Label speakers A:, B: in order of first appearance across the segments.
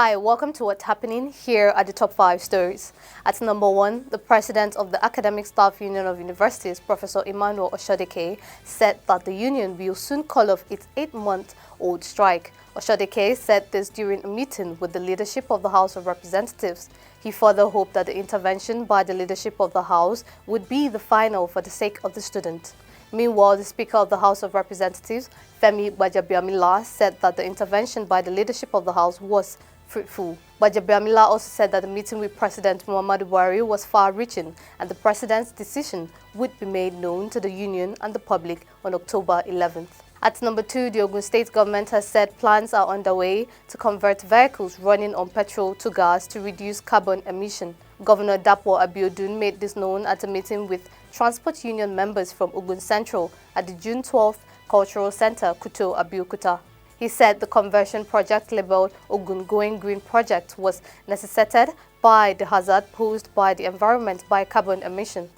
A: Hi, welcome to What's Happening. Here are the top 5 stories. At number 1, the president of the Academic Staff Union of Universities, Professor Emmanuel Oshodeke, said that the union will soon call off its 8-month-old strike. Oshodeke said this during a meeting with the leadership of the House of Representatives. He further hoped that the intervention by the leadership of the House would be the final for the sake of the student. Meanwhile, the Speaker of the House of Representatives, Femi Gbajabiamila, said that the intervention by the leadership of the House was fruitful. Gbajabiamila also said that the meeting with President Muhammadu Buhari was far-reaching and the President's decision would be made known to the Union and the public on October 11th. At number 2, the Ogun State government has said plans are underway to convert vehicles running on petrol to gas to reduce carbon emission. Governor Dapo Abiodun made this known at a meeting with Transport Union members from Ogun Central at the June 12th Cultural Center, Kuto, Abeokuta. He said the conversion project labeled Ogun Going Green Project was necessitated by the hazard posed by the environment by carbon emission.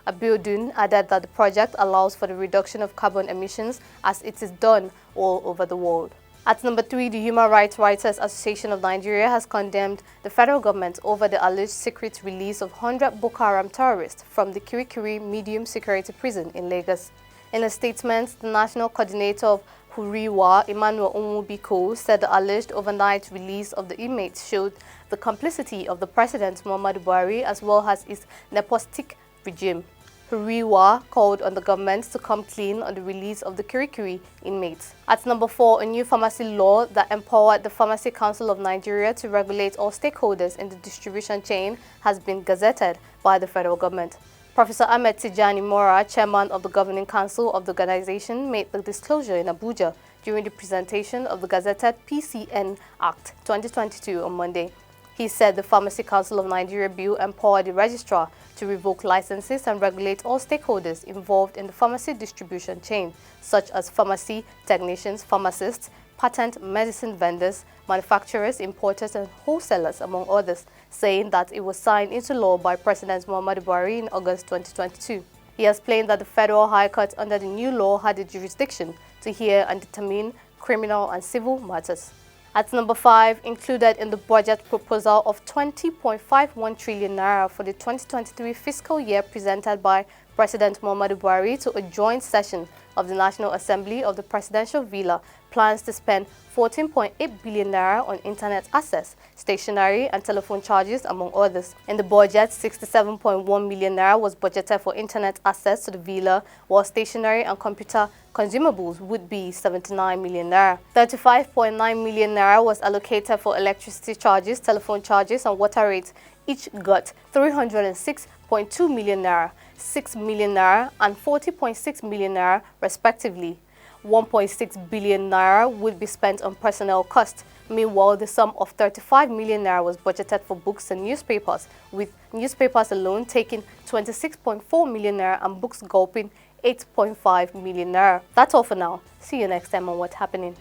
A: Abiodun added that the project allows for the reduction of carbon emissions as it is done all over the world. At number 3, the Human Rights Writers Association of Nigeria has condemned the federal government over the alleged secret release of 100 Boko Haram terrorists from the Kirikiri medium security prison in Lagos. In a statement, the national coordinator of Huriwa, Emmanuel Onwubiko, said the alleged overnight release of the inmates showed the complicity of the President Muhammadu Buhari as well as his nepotistic regime. Huriwa called on the government to come clean on the release of the Kirikiri inmates. At number 4, a new pharmacy law that empowered the Pharmacy Council of Nigeria to regulate all stakeholders in the distribution chain has been gazetted by the federal government. Professor Ahmed Tijani Mora, chairman of the governing council of the organization, made the disclosure in Abuja during the presentation of the gazetted PCN Act 2022 on Monday. He said the Pharmacy Council of Nigeria bill empowered the registrar to revoke licenses and regulate all stakeholders involved in the pharmacy distribution chain, such as pharmacy technicians, pharmacists, patent medicine vendors, manufacturers, importers, and wholesalers, among others, saying that it was signed into law by President Muhammadu Buhari in August 2022. He explained that the Federal High Court under the new law had the jurisdiction to hear and determine criminal and civil matters. At number 5, included in the budget proposal of 20.51 trillion naira for the 2023 fiscal year presented by President Muhammadu Buhari to a joint session of the National Assembly of the Presidential Villa, plans to spend 14.8 billion naira on internet access, stationery and telephone charges, among others. In the budget, 67.1 million naira was budgeted for internet access to the villa, while stationery and computer consumables would be 79 million naira. 35.9 million naira was allocated for electricity charges, telephone charges, and water rates. Each got 306.2 million naira, 6 million naira, and 40.6 million naira, respectively. 1.6 billion naira would be spent on personnel costs. Meanwhile, the sum of 35 million naira was budgeted for books and newspapers, with newspapers alone taking 26.4 million naira and books gulping 8.5 million naira. That's all for now. See you next time on What's Happening.